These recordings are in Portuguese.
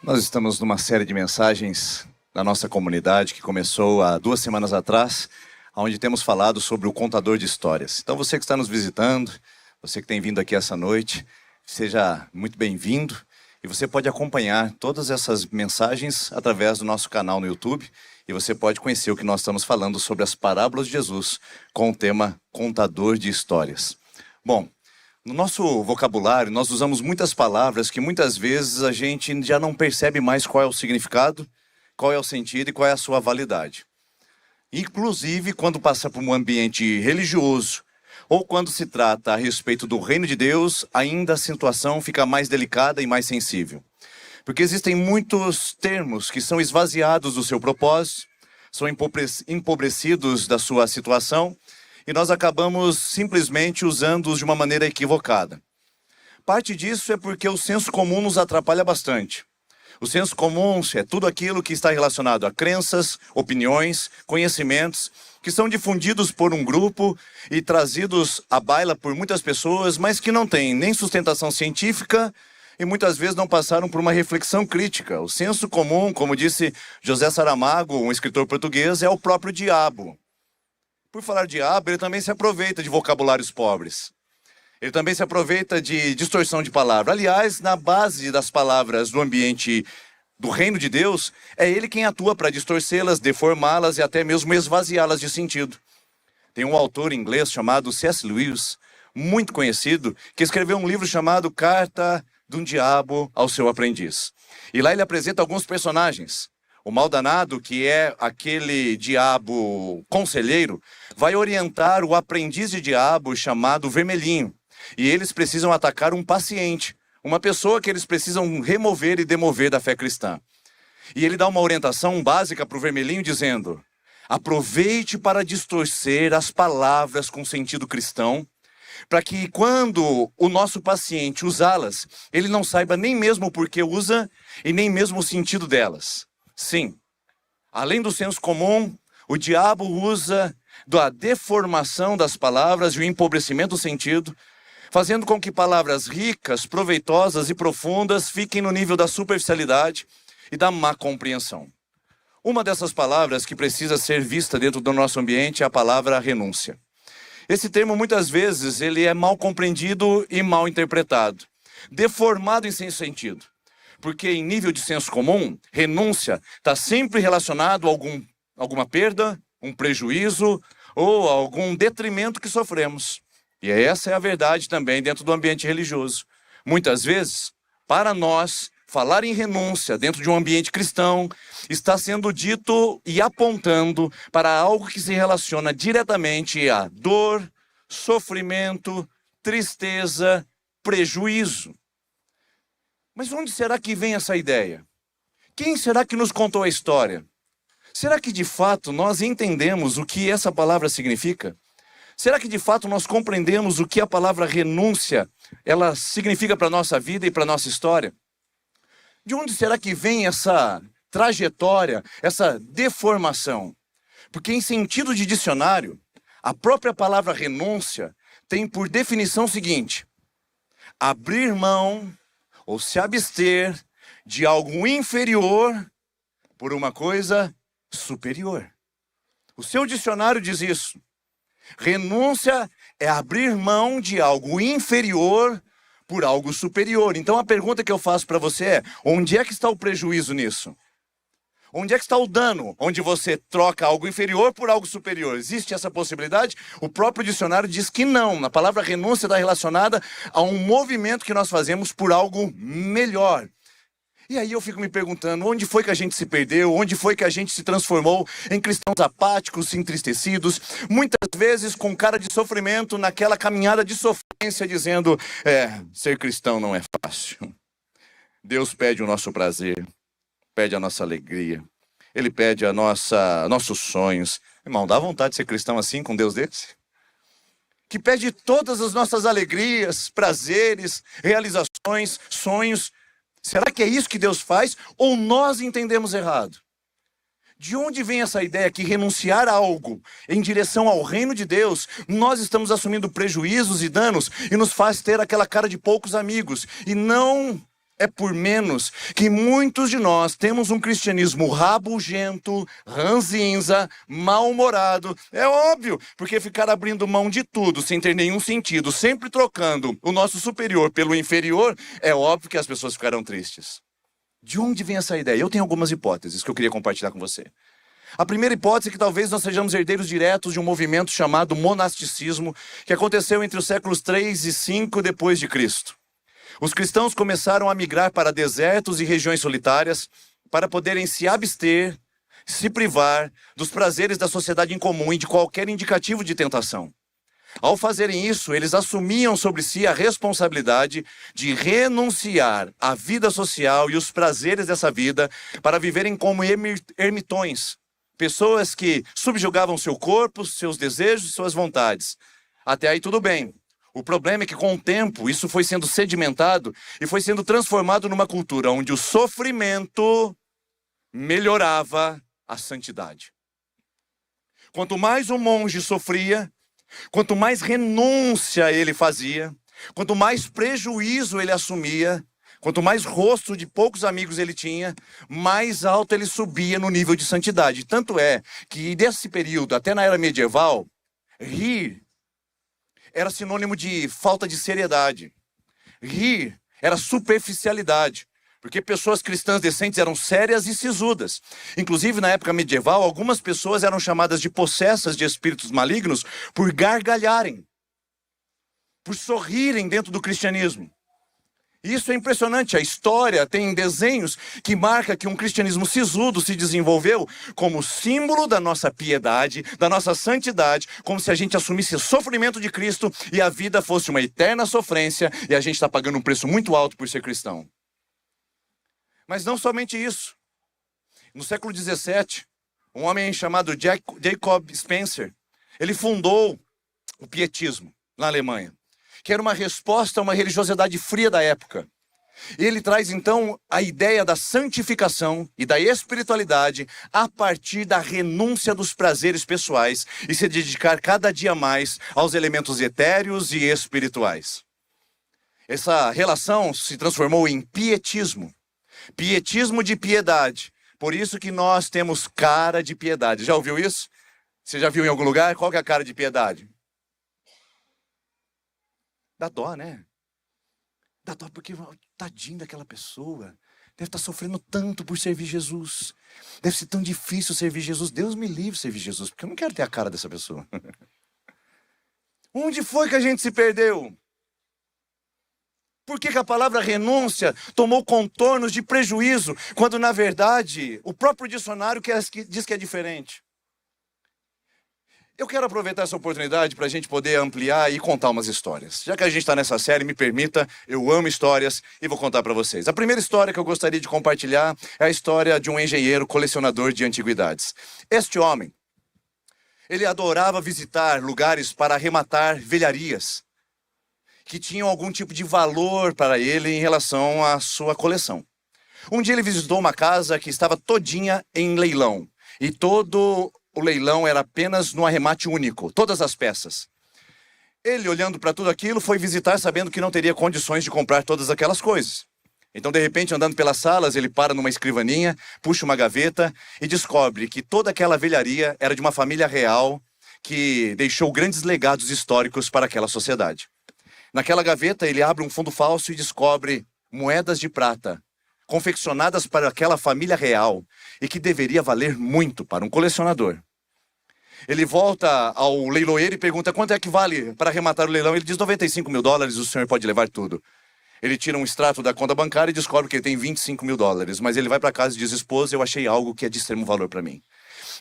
Nós estamos numa série de mensagens da nossa comunidade que começou há 2 semanas atrás, onde temos falado sobre o contador de histórias. Então você que está nos visitando, você que tem vindo aqui essa noite, seja muito bem-vindo. E você pode acompanhar todas essas mensagens através do nosso canal no YouTube. E você pode conhecer o que nós estamos falando sobre as parábolas de Jesus com o tema contador de histórias. Bom, no nosso vocabulário, nós usamos muitas palavras que muitas vezes a gente já não percebe mais qual é o significado, qual é o sentido e qual é a sua validade. Inclusive, quando passa por um ambiente religioso, ou quando se trata a respeito do reino de Deus, ainda a situação fica mais delicada e mais sensível. Porque existem muitos termos que são esvaziados do seu propósito, são empobrecidos da sua situação, e nós acabamos simplesmente usando-os de uma maneira equivocada. Parte disso é porque o senso comum nos atrapalha bastante. O senso comum é tudo aquilo que está relacionado a crenças, opiniões, conhecimentos, que são difundidos por um grupo e trazidos à baila por muitas pessoas, mas que não têm nem sustentação científica e muitas vezes não passaram por uma reflexão crítica. O senso comum, como disse José Saramago, um escritor português, é o próprio diabo. Por falar diabo, ele também se aproveita de vocabulários pobres. Ele também se aproveita de distorção de palavra. Aliás, na base das palavras do ambiente do reino de Deus, é ele quem atua para distorcê-las, deformá-las e até mesmo esvaziá-las de sentido. Tem um autor inglês chamado C.S. Lewis, muito conhecido, que escreveu um livro chamado Carta de um Diabo ao Seu Aprendiz. E lá ele apresenta alguns personagens. O Maldanado, que é aquele diabo conselheiro, vai orientar o aprendiz de diabo chamado Vermelhinho. E eles precisam atacar um paciente, uma pessoa que eles precisam remover e demover da fé cristã. E ele dá uma orientação básica para o Vermelhinho dizendo: aproveite para distorcer as palavras com sentido cristão, para que quando o nosso paciente usá-las, ele não saiba nem mesmo por que usa e nem mesmo o sentido delas. Sim, além do senso comum, o diabo usa da deformação das palavras e o empobrecimento do sentido, fazendo com que palavras ricas, proveitosas e profundas fiquem no nível da superficialidade e da má compreensão. Uma dessas palavras que precisa ser vista dentro do nosso ambiente é a palavra renúncia. Esse termo muitas vezes ele é mal compreendido e mal interpretado, deformado em sem sentido. Porque em nível de senso comum, renúncia está sempre relacionado a alguma perda, um prejuízo ou algum detrimento que sofremos. E essa é a verdade também dentro do ambiente religioso. Muitas vezes, para nós, falar em renúncia dentro de um ambiente cristão está sendo dito e apontando para algo que se relaciona diretamente a dor, sofrimento, tristeza, prejuízo. Mas onde será que vem essa ideia? Quem será que nos contou a história? Será que de fato nós entendemos o que essa palavra significa? Será que de fato nós compreendemos o que a palavra renúncia ela significa para a nossa vida e para a nossa história? De onde será que vem essa trajetória, essa deformação? Porque em sentido de dicionário, a própria palavra renúncia tem por definição o seguinte: abrir mão ou se abster de algo inferior por uma coisa superior. O seu dicionário diz isso. Renúncia é abrir mão de algo inferior por algo superior. Então a pergunta que eu faço para você é: onde é que está o prejuízo nisso? Onde é que está o dano? Onde você troca algo inferior por algo superior. Existe essa possibilidade? O próprio dicionário diz que não. A palavra renúncia está relacionada a um movimento que nós fazemos por algo melhor. E aí eu fico me perguntando, onde foi que a gente se perdeu? Onde foi que a gente se transformou em cristãos apáticos, entristecidos? Muitas vezes com cara de sofrimento, naquela caminhada de sofrência, dizendo: ser cristão não é fácil. Deus pede o nosso prazer, pede a nossa alegria, Ele pede nossos sonhos. Irmão, dá vontade de ser cristão assim, com Deus desse? Que pede todas as nossas alegrias, prazeres, realizações, sonhos. Será que é isso que Deus faz ou nós entendemos errado? De onde vem essa ideia que renunciar a algo em direção ao reino de Deus, nós estamos assumindo prejuízos e danos e nos faz ter aquela cara de poucos amigos? E não é por menos que muitos de nós temos um cristianismo rabugento, ranzinza, mal-humorado. É óbvio, porque ficar abrindo mão de tudo sem ter nenhum sentido, sempre trocando o nosso superior pelo inferior, é óbvio que as pessoas ficarão tristes. De onde vem essa ideia? Eu tenho algumas hipóteses que eu queria compartilhar com você. A primeira hipótese é que talvez nós sejamos herdeiros diretos de um movimento chamado monasticismo, que aconteceu entre os séculos 3 e 5 depois de Cristo. Os cristãos começaram a migrar para desertos e regiões solitárias para poderem se abster, se privar dos prazeres da sociedade em comum e de qualquer indicativo de tentação. Ao fazerem isso, eles assumiam sobre si a responsabilidade de renunciar à vida social e os prazeres dessa vida para viverem como ermitões, pessoas que subjugavam seu corpo, seus desejos e suas vontades. Até aí tudo bem. O problema é que com o tempo isso foi sendo sedimentado e foi sendo transformado numa cultura onde o sofrimento melhorava a santidade. Quanto mais o monge sofria, quanto mais renúncia ele fazia, quanto mais prejuízo ele assumia, quanto mais rosto de poucos amigos ele tinha, mais alto ele subia no nível de santidade. Tanto é que desse período, até na era medieval, rir era sinônimo de falta de seriedade. Rir era superficialidade. Porque pessoas cristãs decentes eram sérias e sisudas. Inclusive, na época medieval, algumas pessoas eram chamadas de possessas de espíritos malignos por gargalharem, por sorrirem dentro do cristianismo. Isso é impressionante. A história tem desenhos que marcam que um cristianismo sisudo se desenvolveu como símbolo da nossa piedade, da nossa santidade, como se a gente assumisse o sofrimento de Cristo e a vida fosse uma eterna sofrência e a gente está pagando um preço muito alto por ser cristão. Mas não somente isso. No século XVII, um homem chamado Jacob Spencer, ele fundou o pietismo na Alemanha, que era uma resposta a uma religiosidade fria da época. E ele traz então a ideia da santificação e da espiritualidade a partir da renúncia dos prazeres pessoais e se dedicar cada dia mais aos elementos etéreos e espirituais. Essa relação se transformou em pietismo. Pietismo de piedade. Por isso que nós temos cara de piedade. Já ouviu isso? Você já viu em algum lugar? Qual que é a cara de piedade? Dá dó, né? Dá dó porque, tadinho daquela pessoa. Deve estar sofrendo tanto por servir Jesus. Deve ser tão difícil servir Jesus. Deus me livre de servir Jesus, porque eu não quero ter a cara dessa pessoa. Onde foi que a gente se perdeu? Por que a palavra renúncia tomou contornos de prejuízo, quando na verdade o próprio dicionário diz que é diferente? Eu quero aproveitar essa oportunidade para a gente poder ampliar e contar umas histórias. Já que a gente está nessa série, me permita, eu amo histórias e vou contar para vocês. A primeira história que eu gostaria de compartilhar é a história de um engenheiro colecionador de antiguidades. Este homem, ele adorava visitar lugares para arrematar velharias que tinham algum tipo de valor para ele em relação à sua coleção. Um dia ele visitou uma casa que estava todinha em leilão. E todo o leilão era apenas no arremate único, todas as peças. Ele, olhando para tudo aquilo, foi visitar sabendo que não teria condições de comprar todas aquelas coisas. Então, de repente, andando pelas salas, ele para numa escrivaninha, puxa uma gaveta e descobre que toda aquela velharia era de uma família real que deixou grandes legados históricos para aquela sociedade. Naquela gaveta, ele abre um fundo falso e descobre moedas de prata, confeccionadas para aquela família real e que deveria valer muito para um colecionador. Ele volta ao leiloeiro e pergunta quanto é que vale para arrematar o leilão. Ele diz $95 mil, o senhor pode levar tudo. Ele tira um extrato da conta bancária e descobre que ele tem $25 mil, mas ele vai para casa e diz, esposa, eu achei algo que é de extremo valor para mim.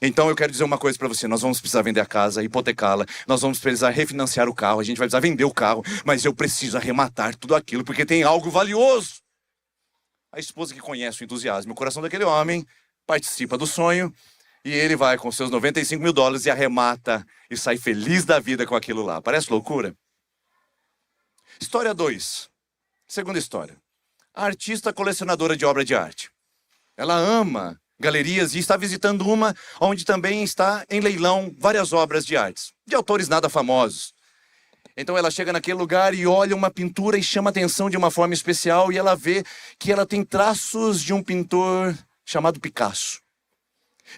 Então eu quero dizer uma coisa para você, nós vamos precisar vender a casa, hipotecá-la, nós vamos precisar refinanciar o carro, a gente vai precisar vender o carro, mas eu preciso arrematar tudo aquilo porque tem algo valioso. A esposa, que conhece o entusiasmo e o coração daquele homem, participa do sonho e ele vai com seus $95 mil e arremata e sai feliz da vida com aquilo lá. Parece loucura? História 2. Segunda história. a artista colecionadora de obra de arte. Ela ama galerias e está visitando uma onde também está em leilão várias obras de artes, de autores nada famosos. Então ela chega naquele lugar e olha uma pintura e chama a atenção de uma forma especial e ela vê que ela tem traços de um pintor chamado Picasso.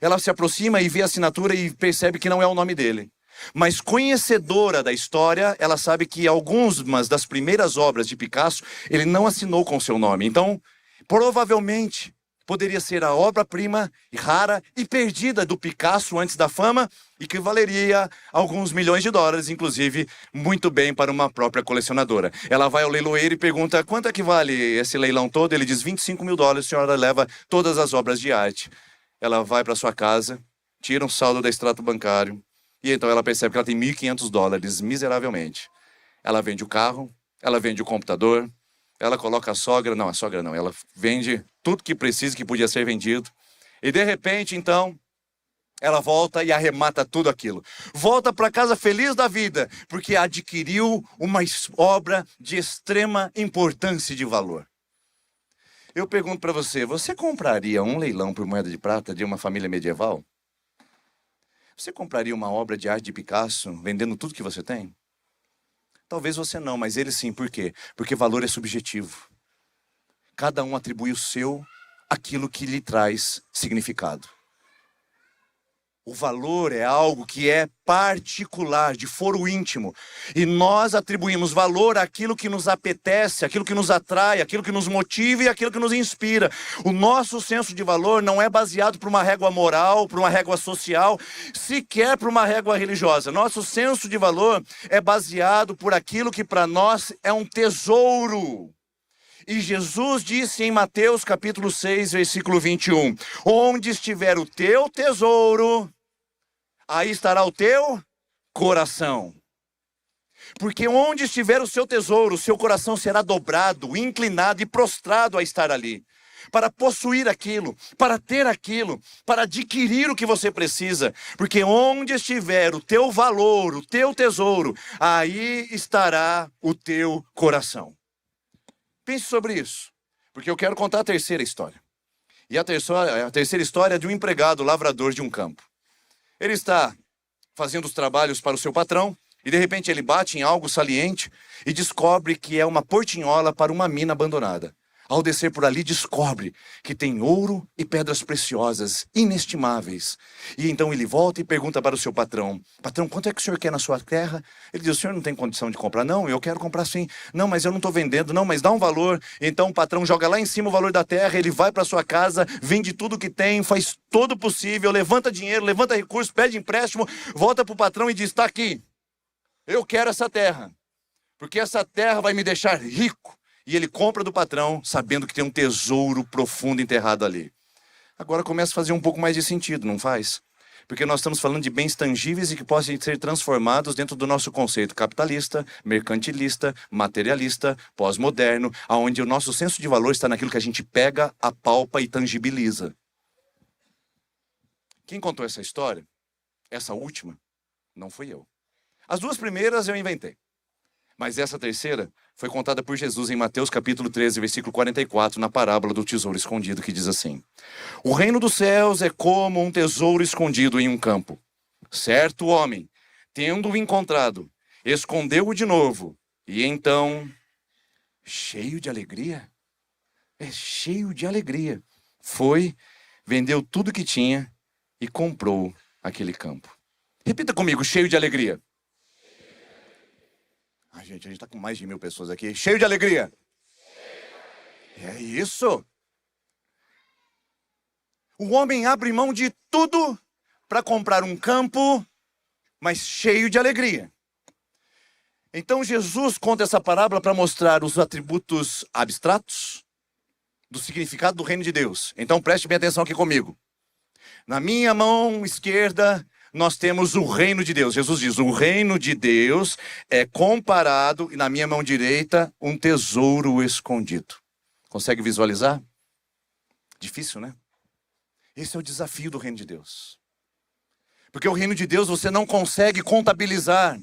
Ela se aproxima e vê a assinatura e percebe que não é o nome dele. Mas conhecedora da história, ela sabe que algumas das primeiras obras de Picasso, ele não assinou com seu nome. Então, provavelmente, poderia ser a obra-prima rara e perdida do Picasso antes da fama e que valeria alguns milhões de dólares, inclusive, muito bem para uma própria colecionadora. Ela vai ao leiloeiro e pergunta, quanto é que vale esse leilão todo? Ele diz, $25 mil, a senhora leva todas as obras de arte. Ela vai para sua casa, tira um saldo do extrato bancário e então ela percebe que ela tem $1.500, miseravelmente. Ela vende o carro, ela vende o computador, ela coloca a sogra não, ela vende tudo que precisa, que podia ser vendido. E de repente, então, ela volta e arremata tudo aquilo. Volta para casa feliz da vida, porque adquiriu uma obra de extrema importância e de valor. Eu pergunto para você, você compraria um leilão por moeda de prata de uma família medieval? Você compraria uma obra de arte de Picasso, vendendo tudo que você tem? Talvez você não, mas ele sim. Por quê? Porque valor é subjetivo. Cada um atribui o seu, aquilo que lhe traz significado. O valor é algo que é particular, de foro íntimo. E nós atribuímos valor àquilo que nos apetece, àquilo que nos atrai, àquilo que nos motiva e àquilo que nos inspira. O nosso senso de valor não é baseado por uma régua moral, por uma régua social, sequer por uma régua religiosa. Nosso senso de valor é baseado por aquilo que para nós é um tesouro. E Jesus disse em Mateus capítulo 6, versículo 21, onde estiver o teu tesouro, aí estará o teu coração. Porque onde estiver o seu tesouro, o seu coração será dobrado, inclinado e prostrado a estar ali. Para possuir aquilo, para ter aquilo, para adquirir o que você precisa. Porque onde estiver o teu valor, o teu tesouro, aí estará o teu coração. Pense sobre isso, porque eu quero contar a terceira história. E a terceira história é de um empregado lavrador de um campo. Ele está fazendo os trabalhos para o seu patrão e de repente ele bate em algo saliente e descobre que é uma portinhola para uma mina abandonada. Ao descer por ali, descobre que tem ouro e pedras preciosas, inestimáveis. E então ele volta e pergunta para o seu patrão, patrão, quanto é que o senhor quer na sua terra? Ele diz, o senhor não tem condição de comprar? Não, eu quero comprar sim. Não, mas eu não estou vendendo. Não, mas dá um valor. Então o patrão joga lá em cima o valor da terra, ele vai para sua casa, vende tudo que tem, faz todo o possível, levanta dinheiro, levanta recursos, pede empréstimo, volta para o patrão e diz, está aqui, eu quero essa terra, porque essa terra vai me deixar rico. E ele compra do patrão, sabendo que tem um tesouro profundo enterrado ali. Agora começa a fazer um pouco mais de sentido, não faz? Porque nós estamos falando de bens tangíveis e que podem ser transformados dentro do nosso conceito capitalista, mercantilista, materialista, pós-moderno, onde o nosso senso de valor está naquilo que a gente pega, apalpa e tangibiliza. Quem contou essa história, essa última, não fui eu. As duas primeiras eu inventei. Mas essa terceira foi contada por Jesus em Mateus capítulo 13, versículo 44, na parábola do tesouro escondido, que diz assim: o reino dos céus é como um tesouro escondido em um campo. Certo homem, tendo-o encontrado, escondeu-o de novo, e então, cheio de alegria, foi, vendeu tudo que tinha e comprou aquele campo. Repita comigo, cheio de alegria. A gente está com mais de 1.000 pessoas aqui. Cheio de alegria. É isso. O homem abre mão de tudo para comprar um campo, mas cheio de alegria. Então Jesus conta essa parábola para mostrar os atributos abstratos do significado do reino de Deus. Então preste bem atenção aqui comigo. Na minha mão esquerda, nós temos o reino de Deus. Jesus diz, o reino de Deus é comparado, e na minha mão direita, um tesouro escondido. Consegue visualizar? Difícil, né? Esse é o desafio do reino de Deus. Porque o reino de Deus você não consegue contabilizar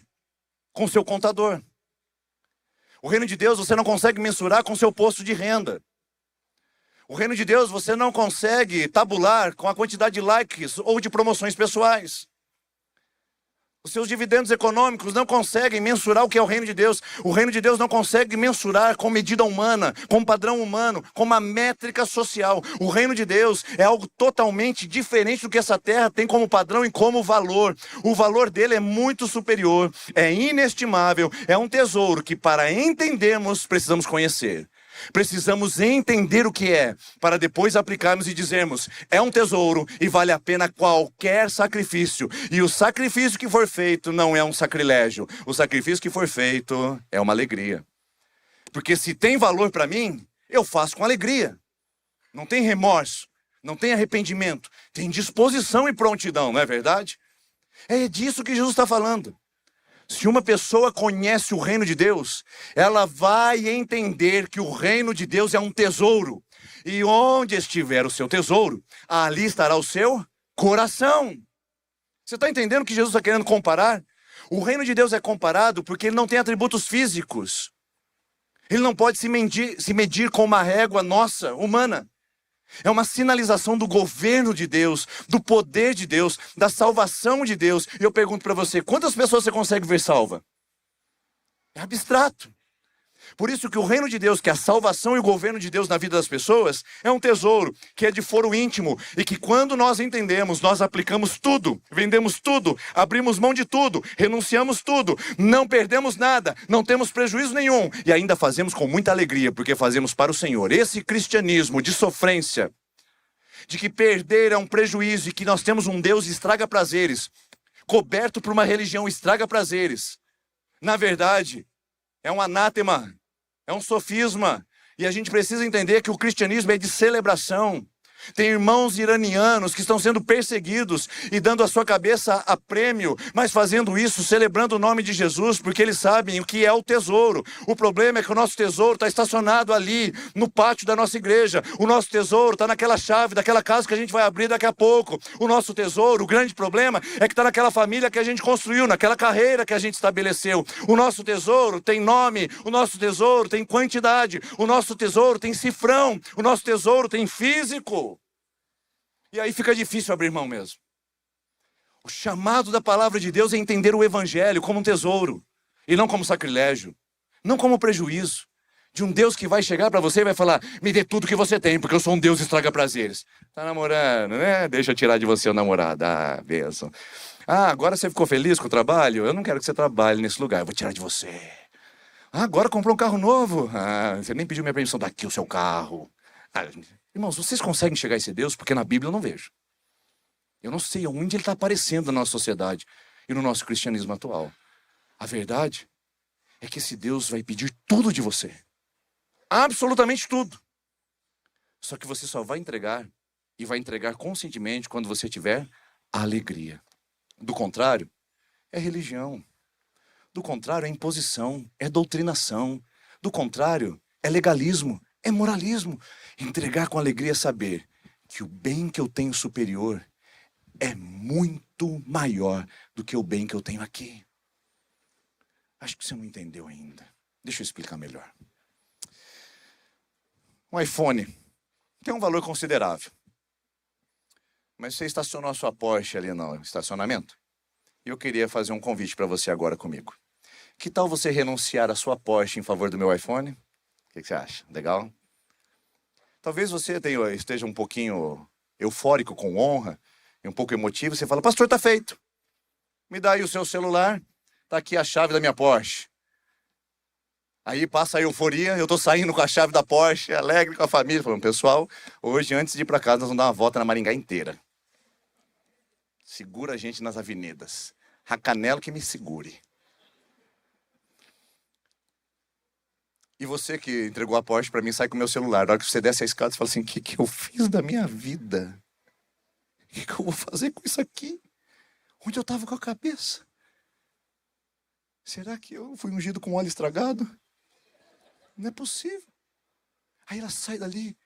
com seu contador. O reino de Deus você não consegue mensurar com seu posto de renda. O reino de Deus você não consegue tabular com a quantidade de likes ou de promoções pessoais. Os seus dividendos econômicos não conseguem mensurar o que é o reino de Deus. O reino de Deus não consegue mensurar com medida humana, com padrão humano, com uma métrica social. O reino de Deus é algo totalmente diferente do que essa terra tem como padrão e como valor. O valor dele é muito superior, é inestimável, é um tesouro que para entendermos precisamos conhecer. Precisamos entender o que é, para depois aplicarmos e dizermos, é um tesouro e vale a pena qualquer sacrifício. E o sacrifício que for feito não é um sacrilégio. O sacrifício que for feito é uma alegria. Porque se tem valor para mim, eu faço com alegria. Não tem remorso, não tem arrependimento, tem disposição e prontidão, não é verdade? É disso que Jesus está falando. Se uma pessoa conhece o reino de Deus, ela vai entender que o reino de Deus é um tesouro. E onde estiver o seu tesouro, ali estará o seu coração. Você está entendendo o que Jesus está querendo comparar? O reino de Deus é comparado porque ele não tem atributos físicos. Ele não pode se medir com uma régua nossa, humana. É uma sinalização do governo de Deus, do poder de Deus, da salvação de Deus. E eu pergunto para você, quantas pessoas você consegue ver salva? É abstrato. Por isso que o reino de Deus, que é a salvação e o governo de Deus na vida das pessoas, é um tesouro que é de foro íntimo e que quando nós entendemos, nós aplicamos tudo, vendemos tudo, abrimos mão de tudo, renunciamos tudo, não perdemos nada, não temos prejuízo nenhum e ainda fazemos com muita alegria, porque fazemos para o Senhor. Esse cristianismo de sofrência, de que perder é um prejuízo e que nós temos um Deus estraga prazeres, coberto por uma religião estraga prazeres, na verdade, é um anátema, é um sofisma. E a gente precisa entender que o cristianismo é de celebração. Tem irmãos iranianos que estão sendo perseguidos e dando a sua cabeça a prêmio, mas fazendo isso, celebrando o nome de Jesus, porque eles sabem o que é o tesouro. O problema é que o nosso tesouro está estacionado ali, no pátio da nossa igreja. O nosso tesouro está naquela chave daquela casa que a gente vai abrir daqui a pouco. O nosso tesouro, o grande problema, é que está naquela família que a gente construiu, naquela carreira que a gente estabeleceu. O nosso tesouro tem nome, o nosso tesouro tem quantidade, o nosso tesouro tem cifrão, o nosso tesouro tem físico. E aí fica difícil abrir mão mesmo. O chamado da palavra de Deus é entender o evangelho como um tesouro. E não como sacrilégio. Não como prejuízo. De um Deus que vai chegar para você e vai falar, me dê tudo que você tem, porque eu sou um Deus estraga prazeres. Tá namorando, né? Deixa eu tirar de você o namorado. Ah, bênção. Ah, agora você ficou feliz com o trabalho? Eu não quero que você trabalhe nesse lugar, eu vou tirar de você. Ah, agora comprou um carro novo? Ah, você nem pediu minha permissão, dá aqui o seu carro. Ah, irmãos, vocês conseguem chegar a esse Deus? Porque na Bíblia eu não vejo. Eu não sei onde ele está aparecendo na nossa sociedade e no nosso cristianismo atual. A verdade é que esse Deus vai pedir tudo de você. Absolutamente tudo. Só que você só vai entregar e vai entregar conscientemente quando você tiver alegria. Do contrário, é religião. Do contrário, é imposição, é doutrinação. Do contrário, é legalismo, é moralismo. Entregar com alegria é saber que o bem que eu tenho superior é muito maior do que o bem que eu tenho aqui. Acho que você não entendeu ainda. Deixa eu explicar melhor. Um iPhone tem um valor considerável. Mas você estacionou a sua Porsche ali no estacionamento? E eu queria fazer um convite para você agora comigo. Que tal você renunciar à sua Porsche em favor do meu iPhone? O que você acha? Legal? Talvez você esteja um pouquinho eufórico com honra, e um pouco emotivo, você fala, pastor, tá feito. Me dá aí o seu celular, tá aqui a chave da minha Porsche. Aí passa a euforia, eu tô saindo com a chave da Porsche, alegre com a família, falando, pessoal, hoje antes de ir para casa nós vamos dar uma volta na Maringá inteira. Segura a gente nas avenidas. Racanelo que me segure. E você que entregou a Porsche para mim, sai com o meu celular. Na hora que você desce a escada, você fala assim, o que eu fiz da minha vida? O que eu vou fazer com isso aqui? Onde eu estava com a cabeça? Será que eu fui ungido com óleo estragado? Não é possível. Aí ela sai dali.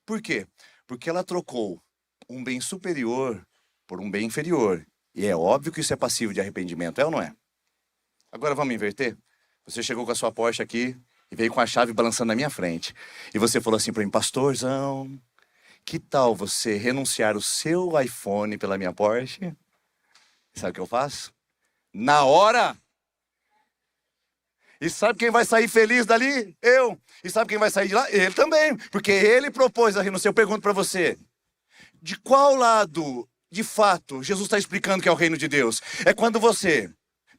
Por quê? Porque ela trocou um bem superior por um bem inferior. E é óbvio que isso é passivo de arrependimento, é ou não é? Agora vamos inverter? Você chegou com a sua Porsche aqui e veio com a chave balançando na minha frente. E você falou assim para mim, pastorzão, Que tal você renunciar o seu iPhone pela minha Porsche? Sabe o que eu faço? Na hora! E sabe quem vai sair feliz dali? Eu. E sabe quem vai sair de lá? Ele também. Porque ele propôs a renúncia. Eu pergunto para você, de qual lado, de fato, Jesus está explicando que é o reino de Deus? É quando você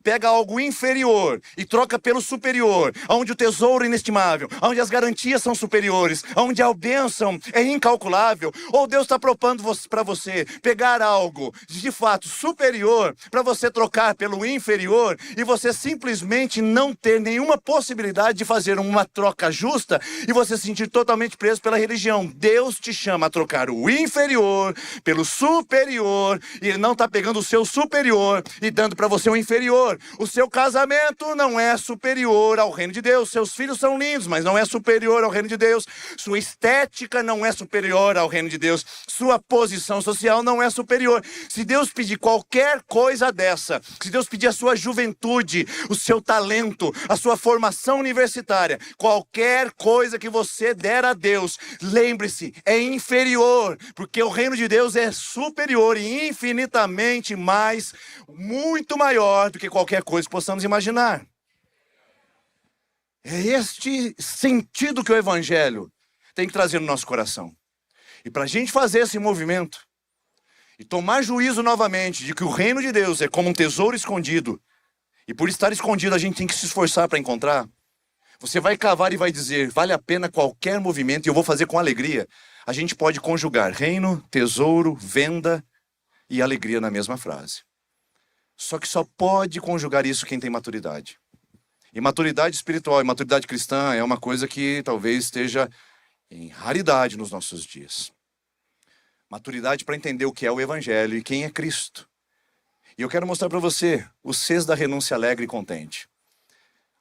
pega algo inferior e troca pelo superior, onde o tesouro é inestimável, onde as garantias são superiores, onde a bênção é incalculável, ou Deus está propondo para você pegar algo de fato superior para você trocar pelo inferior e você simplesmente não ter nenhuma possibilidade de fazer uma troca justa e você se sentir totalmente preso pela religião. Deus te chama a trocar o inferior pelo superior e Ele não está pegando o seu superior e dando para você o inferior. O seu casamento não é superior ao reino de Deus. Seus filhos são lindos, mas não é superior ao reino de Deus. Sua estética não é superior ao reino de Deus. Sua posição social não é superior. Se Deus pedir qualquer coisa dessa, se Deus pedir a sua juventude, o seu talento, a sua formação universitária, qualquer coisa que você der a Deus, lembre-se, é inferior, porque o reino de Deus é superior e infinitamente mais, muito maior do que qualquer coisa que possamos imaginar. É este sentido que o Evangelho tem que trazer no nosso coração. E para a gente fazer esse movimento e tomar juízo novamente de que o reino de Deus é como um tesouro escondido, e por estar escondido a gente tem que se esforçar para encontrar, você vai cavar e vai dizer, vale a pena qualquer movimento e eu vou fazer com alegria. A gente pode conjugar reino, tesouro, venda e alegria na mesma frase. Só que só pode conjugar isso quem tem maturidade. E maturidade espiritual e maturidade cristã é uma coisa que talvez esteja em raridade nos nossos dias. Maturidade para entender o que é o Evangelho e quem é Cristo. E eu quero mostrar para você os Cs da renúncia alegre e contente.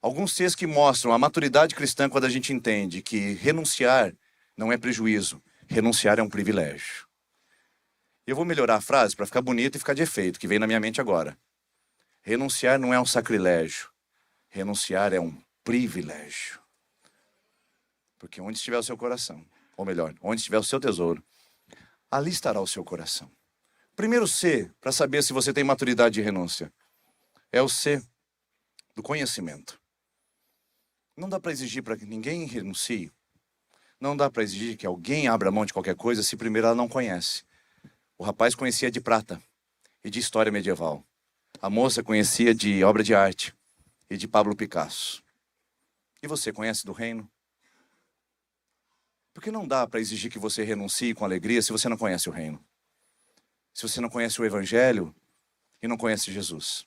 Alguns Cs que mostram a maturidade cristã quando a gente entende que renunciar não é prejuízo, renunciar é um privilégio. Eu vou melhorar a frase para ficar bonita e ficar de efeito, que vem na minha mente agora. Renunciar não é um sacrilégio. Renunciar é um privilégio. Porque onde estiver o seu coração, ou melhor, onde estiver o seu tesouro, ali estará o seu coração. Primeiro C, para saber se você tem maturidade de renúncia, é o C do conhecimento. Não dá para exigir para que ninguém renuncie. Não dá para exigir que alguém abra mão de qualquer coisa se primeiro ela não conhece. O rapaz conhecia de prata e de história medieval. A moça conhecia de obra de arte e de Pablo Picasso. E você conhece do reino? Porque não dá para exigir que você renuncie com alegria se você não conhece o reino. Se você não conhece o Evangelho e não conhece Jesus.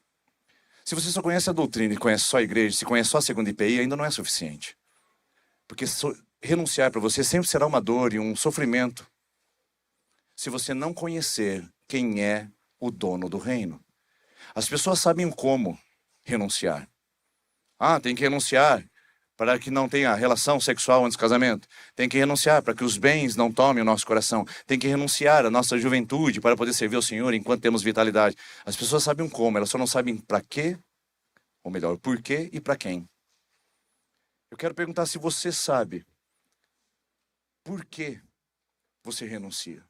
Se você só conhece a doutrina e conhece só a igreja, se conhece só a segunda IPI, ainda não é suficiente. Porque renunciar para você sempre será uma dor e um sofrimento. Se você não conhecer quem é o dono do reino. As pessoas sabem como renunciar. Tem que renunciar para que não tenha relação sexual antes do casamento. Tem que renunciar para que os bens não tomem o nosso coração. Tem que renunciar à nossa juventude para poder servir ao Senhor enquanto temos vitalidade. As pessoas sabem como, elas só não sabem para quê, ou melhor, por quê e para quem. Eu quero perguntar se você sabe por que você renuncia.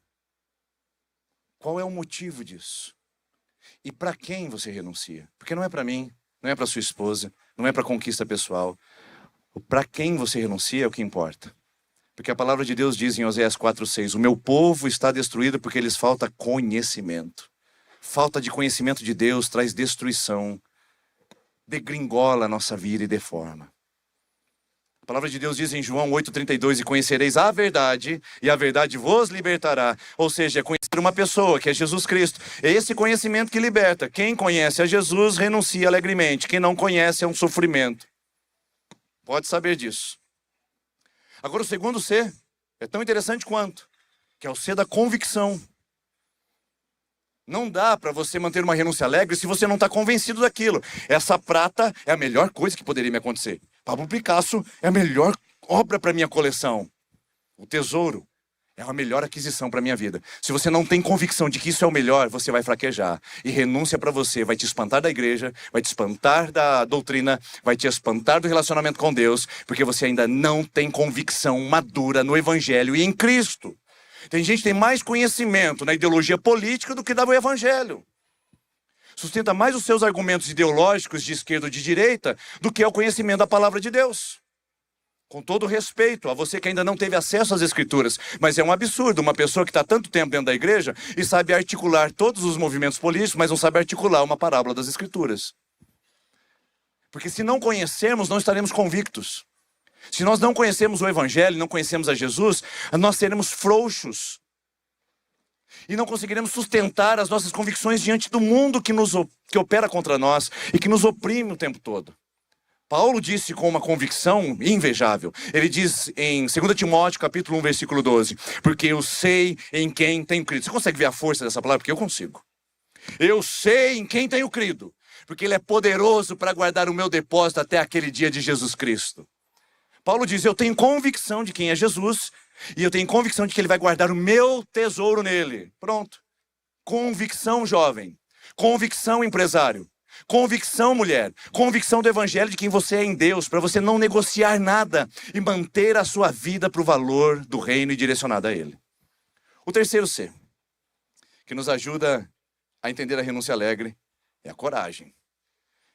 Qual é o motivo disso? E para quem você renuncia? Porque não é para mim, não é para sua esposa, não é para conquista pessoal. Para quem você renuncia é o que importa. Porque a palavra de Deus diz em Oséias 4:6, o meu povo está destruído porque lhes falta conhecimento. Falta de conhecimento de Deus traz destruição, degringola a nossa vida e deforma. A palavra de Deus diz em João 8:32, e conhecereis a verdade, e a verdade vos libertará. Ou seja, é conhecer uma pessoa, que é Jesus Cristo. É esse conhecimento que liberta. Quem conhece a Jesus, renuncia alegremente. Quem não conhece é um sofrimento. Pode saber disso. Agora o segundo C, é tão interessante quanto, que é o C da convicção. Não dá para você manter uma renúncia alegre se você não está convencido daquilo. Essa prata é a melhor coisa que poderia me acontecer. Pablo Picasso é a melhor obra para minha coleção. O tesouro é a melhor aquisição para minha vida. Se você não tem convicção de que isso é o melhor, você vai fraquejar. E renúncia para você vai te espantar da igreja, vai te espantar da doutrina, vai te espantar do relacionamento com Deus, porque você ainda não tem convicção madura no Evangelho e em Cristo. Tem gente que tem mais conhecimento na ideologia política do que do evangelho. Sustenta mais os seus argumentos ideológicos de esquerda ou de direita do que o conhecimento da palavra de Deus. Com todo respeito a você que ainda não teve acesso às escrituras, mas é um absurdo uma pessoa que está tanto tempo dentro da igreja e sabe articular todos os movimentos políticos, mas não sabe articular uma parábola das escrituras. Porque se não conhecermos, não estaremos convictos. Se nós não conhecemos o evangelho, não conhecemos a Jesus, nós seremos frouxos. E não conseguiremos sustentar as nossas convicções diante do mundo que opera contra nós e que nos oprime o tempo todo. Paulo disse com uma convicção invejável. Ele diz em 2 Timóteo, capítulo 1, versículo 12. Porque eu sei em quem tenho crido. Você consegue ver a força dessa palavra? Porque eu consigo. Eu sei em quem tenho crido. Porque ele é poderoso para guardar o meu depósito até aquele dia de Jesus Cristo. Paulo diz, eu tenho convicção de quem é Jesus. E eu tenho convicção de que ele vai guardar o meu tesouro nele. Pronto. Convicção, jovem. Convicção, empresário. Convicção, mulher, convicção do evangelho de quem você é em Deus, para você não negociar nada e manter a sua vida para o valor do reino e direcionada a ele. O terceiro C, que nos ajuda a entender a renúncia alegre, é a coragem.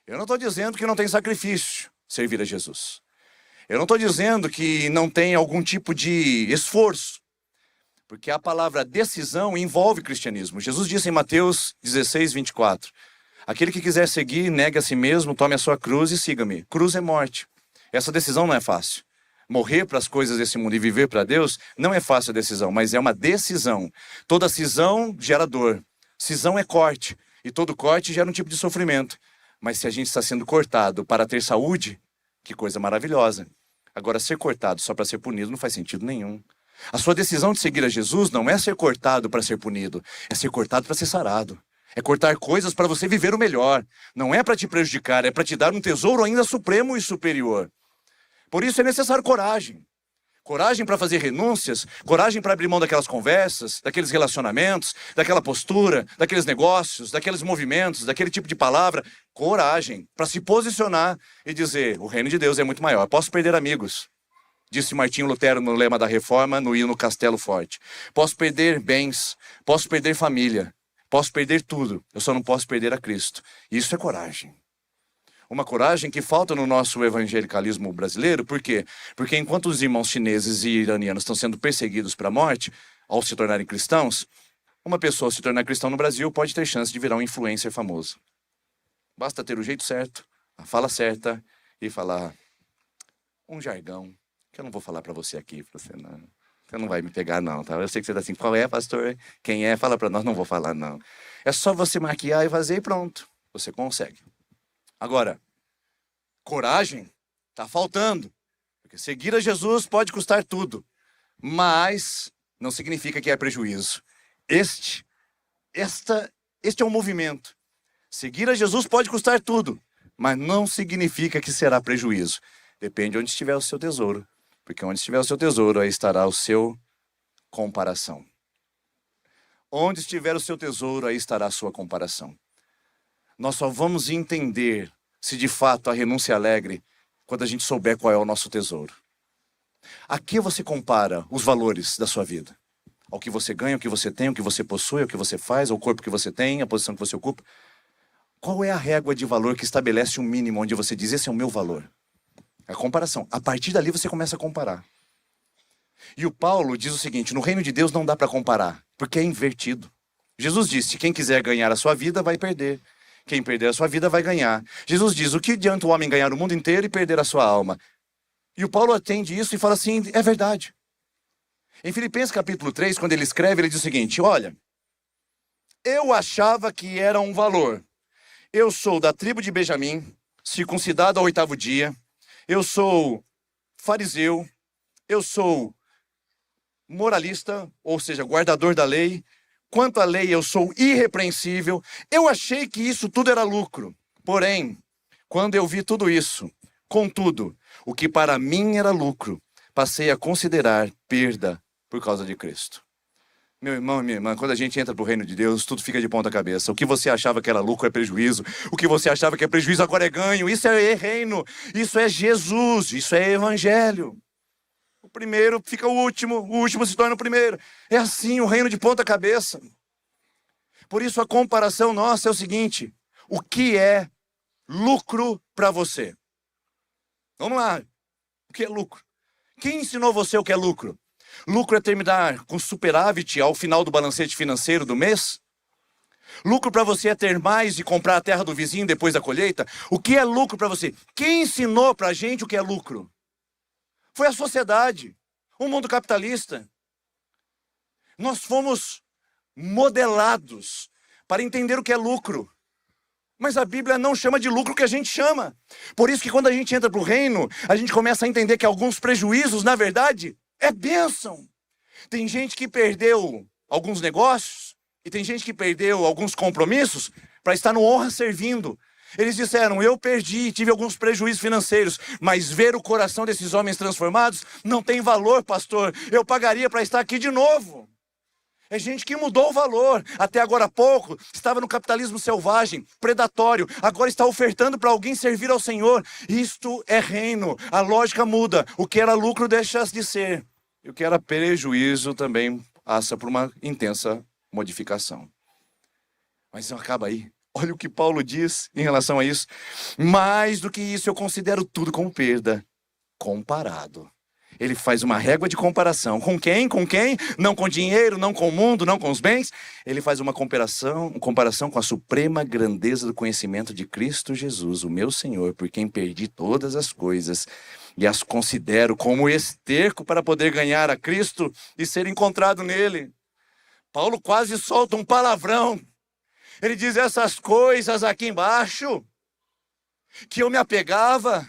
Eu não estou dizendo que não tem sacrifício servir a Jesus. Eu não estou dizendo que não tem algum tipo de esforço, porque a palavra decisão envolve cristianismo. Jesus disse em Mateus 16, 24... Aquele que quiser seguir, negue a si mesmo, tome a sua cruz e siga-me. Cruz é morte. Essa decisão não é fácil. Morrer para as coisas desse mundo e viver para Deus não é fácil a decisão, mas é uma decisão. Toda cisão gera dor. Cisão é corte. E todo corte gera um tipo de sofrimento. Mas se a gente está sendo cortado para ter saúde, que coisa maravilhosa. Agora, ser cortado só para ser punido não faz sentido nenhum. A sua decisão de seguir a Jesus não é ser cortado para ser punido. É ser cortado para ser sarado. É cortar coisas para você viver o melhor. Não é para te prejudicar, é para te dar um tesouro ainda supremo e superior. Por isso é necessário coragem. Coragem para fazer renúncias, coragem para abrir mão daquelas conversas, daqueles relacionamentos, daquela postura, daqueles negócios, daqueles movimentos, daquele tipo de palavra. Coragem para se posicionar e dizer, o reino de Deus é muito maior. Posso perder amigos, disse Martinho Lutero no lema da Reforma, no hino Castelo Forte. Posso perder bens, posso perder família. Posso perder tudo, eu só não posso perder a Cristo. Isso é coragem. Uma coragem que falta no nosso evangelicalismo brasileiro. Por quê? Porque enquanto os irmãos chineses e iranianos estão sendo perseguidos para a morte, ao se tornarem cristãos, uma pessoa se tornar cristão no Brasil pode ter chance de virar um influencer famoso. Basta ter o jeito certo, a fala certa e falar um jargão que eu não vou falar para você aqui, para você não... Você não vai me pegar não, tá? Eu sei que você tá assim, qual é, pastor? Quem é? Fala para nós, não vou falar não. É só você maquiar e fazer e pronto. Você consegue. Agora, coragem tá faltando. Porque seguir a Jesus pode custar tudo. Mas não significa que é prejuízo. Este é um movimento. Seguir a Jesus pode custar tudo. Mas não significa que será prejuízo. Depende de onde estiver o seu tesouro. Porque onde estiver o seu tesouro, aí estará o seu comparação. Onde estiver o seu tesouro, aí estará a sua comparação. Nós só vamos entender se de fato a renúncia é alegre quando a gente souber qual é o nosso tesouro. A que você compara os valores da sua vida? Ao que você ganha, ao que você tem, ao que você possui, ao que você faz, ao corpo que você tem, à posição que você ocupa? Qual é a régua de valor que estabelece um mínimo onde você diz, esse é o meu valor? A comparação. A partir dali você começa a comparar. E o Paulo diz o seguinte, no reino de Deus não dá para comparar, porque é invertido. Jesus disse, quem quiser ganhar a sua vida vai perder. Quem perder a sua vida vai ganhar. Jesus diz, o que adianta o homem ganhar o mundo inteiro e perder a sua alma? E o Paulo atende isso e fala assim, é verdade. Em Filipenses capítulo 3, quando ele escreve, ele diz o seguinte, olha, eu achava que era um valor. Eu sou da tribo de Benjamim, circuncidado ao 8º dia. Eu sou fariseu, eu sou moralista, ou seja, guardador da lei. Quanto à lei, eu sou irrepreensível. Eu achei que isso tudo era lucro. Porém, quando eu vi tudo isso, contudo, o que para mim era lucro, passei a considerar perda por causa de Cristo. Meu irmão e minha irmã, quando a gente entra para o reino de Deus, tudo fica de ponta cabeça. O que você achava que era lucro é prejuízo. O que você achava que é prejuízo agora é ganho. Isso é reino. Isso é Jesus. Isso é evangelho. primeiro fica o último se torna o primeiro. É assim o reino de ponta cabeça. Por isso a comparação nossa é o seguinte: o que é lucro para você? Vamos lá, o que é lucro? Quem ensinou você o que é lucro? Lucro é terminar com superávit ao final do balancete financeiro do mês? Lucro para você é ter mais e comprar a terra do vizinho depois da colheita? O que é lucro para você? Quem ensinou para a gente o que é lucro? Foi a sociedade, o mundo capitalista. Nós fomos modelados para entender o que é lucro. Mas a Bíblia não chama de lucro o que a gente chama. Por isso que quando a gente entra para o reino, a gente começa a entender que alguns prejuízos, na verdade, é bênção. Tem gente que perdeu alguns negócios e tem gente que perdeu alguns compromissos para estar no honra servindo. Eles disseram, eu perdi, tive alguns prejuízos financeiros, mas ver o coração desses homens transformados não tem valor, pastor. Eu pagaria para estar aqui de novo. É gente que mudou o valor. Até agora há pouco estava no capitalismo selvagem, predatório. Agora está ofertando para alguém servir ao Senhor. Isto é reino. A lógica muda. O que era lucro deixa de ser. E o que era prejuízo também passa por uma intensa modificação. Mas não acaba aí. Olha o que Paulo diz em relação a isso. Mais do que isso, eu considero tudo como perda, comparado. Ele faz uma régua de comparação. Com quem? Com quem? Não com dinheiro, não com o mundo, não com os bens. Ele faz uma comparação com a suprema grandeza do conhecimento de Cristo Jesus, o meu Senhor, por quem perdi todas as coisas e as considero como esterco para poder ganhar a Cristo e ser encontrado nele. Paulo quase solta um palavrão. Ele diz, essas coisas aqui embaixo, que eu me apegava,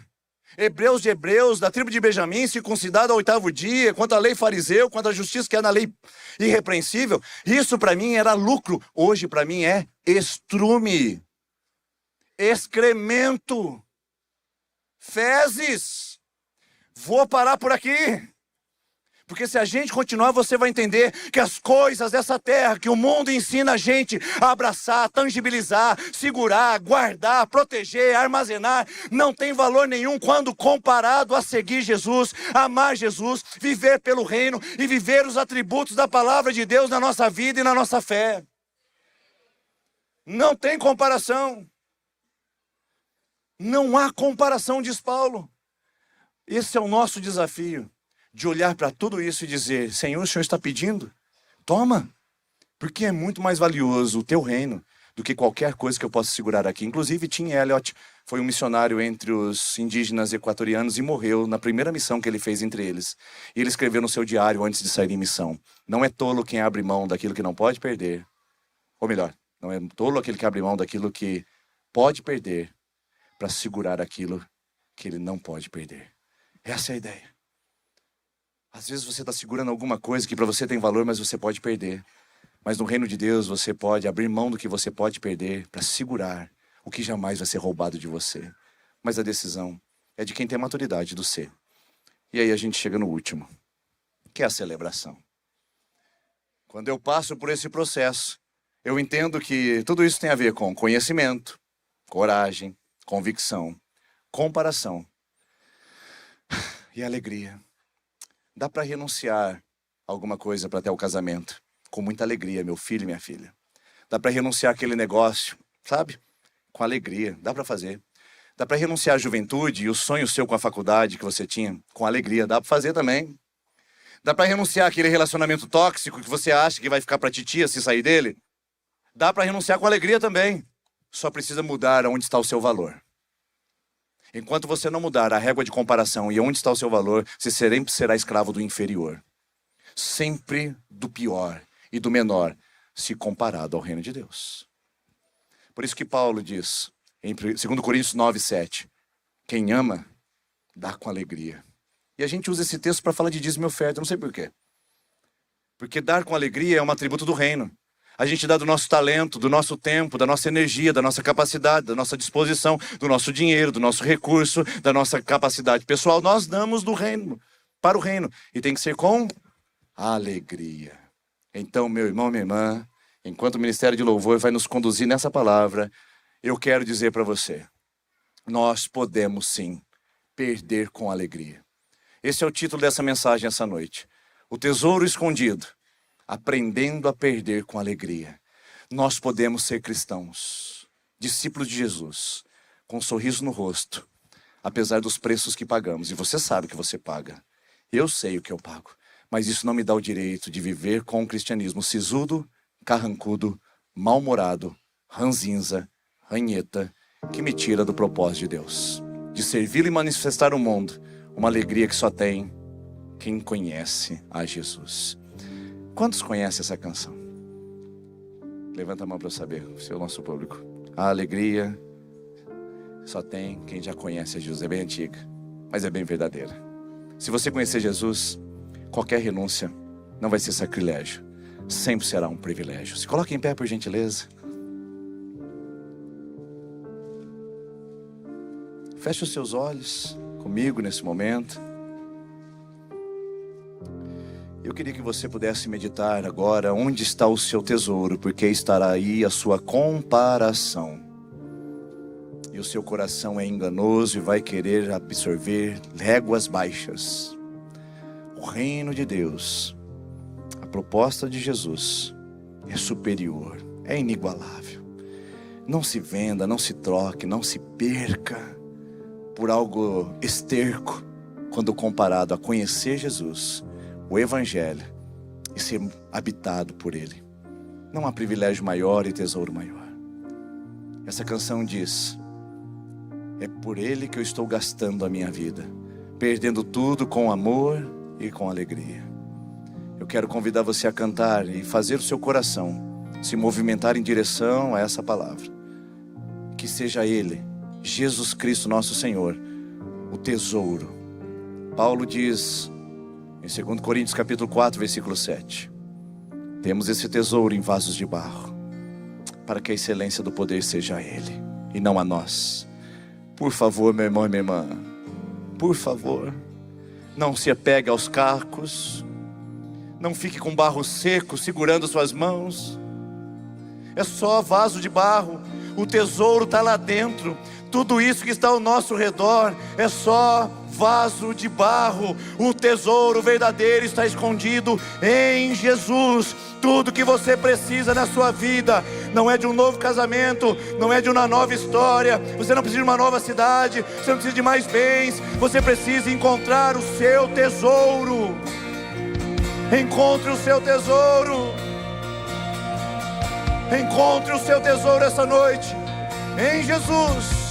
hebreus de hebreus, da tribo de Benjamim, circuncidado ao 8º dia, quanto à lei fariseu, quanto à justiça que é na lei irrepreensível, isso para mim era lucro, hoje para mim é estrume, excremento, fezes. Vou parar por aqui. Porque se a gente continuar, você vai entender que as coisas dessa terra, que o mundo ensina a gente a abraçar, tangibilizar, segurar, guardar, proteger, armazenar, não tem valor nenhum quando comparado a seguir Jesus, amar Jesus, viver pelo reino e viver os atributos da palavra de Deus na nossa vida e na nossa fé. Não tem comparação. Não há comparação, diz Paulo. Esse é o nosso desafio. De olhar para tudo isso e dizer, Senhor, o Senhor está pedindo? Toma, porque é muito mais valioso o teu reino do que qualquer coisa que eu possa segurar aqui. Inclusive, Tim Elliott foi um missionário entre os indígenas equatorianos e morreu na primeira missão que ele fez entre eles. E ele escreveu no seu diário antes de sair em missão, não é tolo quem abre mão daquilo que não pode perder. Ou melhor, não é tolo aquele que abre mão daquilo que pode perder para segurar aquilo que ele não pode perder. Essa é a ideia. Às vezes você está segurando alguma coisa que para você tem valor, mas você pode perder. Mas no reino de Deus você pode abrir mão do que você pode perder para segurar o que jamais vai ser roubado de você. Mas a decisão é de quem tem a maturidade do ser. E aí a gente chega no último, que é a celebração. Quando eu passo por esse processo, eu entendo que tudo isso tem a ver com conhecimento, coragem, convicção, comparação e alegria. Dá para renunciar a alguma coisa para ter o casamento. Com muita alegria, meu filho e minha filha. Dá para renunciar àquele negócio, sabe? Com alegria, dá para fazer. Dá para renunciar à juventude e o sonho seu com a faculdade que você tinha. Com alegria, dá para fazer também. Dá para renunciar àquele relacionamento tóxico que você acha que vai ficar para titia se sair dele. Dá para renunciar com alegria também. Só precisa mudar onde está o seu valor. Enquanto você não mudar a régua de comparação e onde está o seu valor, você sempre será escravo do inferior. Sempre do pior e do menor, se comparado ao reino de Deus. Por isso que Paulo diz, em 2 Coríntios 9:7, quem ama, dá com alegria. E a gente usa esse texto para falar de dízimo e oferta, não sei por quê. Porque dar com alegria é um atributo do reino. A gente dá do nosso talento, do nosso tempo, da nossa energia, da nossa capacidade, da nossa disposição, do nosso dinheiro, do nosso recurso, da nossa capacidade pessoal. Nós damos do reino, para o reino. E tem que ser com alegria. Então, meu irmão, minha irmã, enquanto o Ministério de Louvor vai nos conduzir nessa palavra, eu quero dizer para você, nós podemos sim perder com alegria. Esse é o título dessa mensagem essa noite. O tesouro escondido, aprendendo a perder com alegria. Nós podemos ser cristãos, discípulos de Jesus, com um sorriso no rosto, apesar dos preços que pagamos. E você sabe que você paga. Eu sei o que eu pago. Mas isso não me dá o direito de viver com o cristianismo sisudo, carrancudo, mal-humorado, ranzinza, ranheta, que me tira do propósito de Deus. De servi-lo e manifestar ao mundo uma alegria que só tem quem conhece a Jesus. Quantos conhecem essa canção? Levanta a mão para eu saber, se é o nosso público. A alegria só tem quem já conhece a Jesus. É bem antiga, mas é bem verdadeira. Se você conhecer Jesus, qualquer renúncia não vai ser sacrilégio. Sempre será um privilégio. Se coloque em pé, por gentileza. Feche os seus olhos comigo nesse momento. Eu queria que você pudesse meditar agora onde está o seu tesouro, porque estará aí a sua comparação. E o seu coração é enganoso e vai querer absorver réguas baixas. O reino de Deus, a proposta de Jesus é superior, é inigualável. Não se venda, não se troque, não se perca por algo esterco, quando comparado a conhecer Jesus, o Evangelho, e ser habitado por Ele. Não há privilégio maior e tesouro maior. Essa canção diz: é por Ele que eu estou gastando a minha vida, perdendo tudo com amor e com alegria. Eu quero convidar você a cantar e fazer o seu coração se movimentar em direção a essa palavra. Que seja Ele, Jesus Cristo nosso Senhor, o tesouro. Paulo diz em 2 Coríntios capítulo 4, versículo 7. Temos esse tesouro em vasos de barro, para que a excelência do poder seja a Ele e não a nós. Por favor, meu irmão e minha irmã, por favor, não se apegue aos cacos, não fique com barro seco segurando suas mãos. É só vaso de barro, o tesouro está lá dentro. Tudo isso que está ao nosso redor é só vaso de barro. O tesouro verdadeiro está escondido em Jesus. Tudo que você precisa na sua vida não é de um novo casamento, não é de uma nova história. Você não precisa de uma nova cidade, você não precisa de mais bens. Você precisa encontrar o seu tesouro. Encontre o seu tesouro. Encontre o seu tesouro essa noite em Jesus.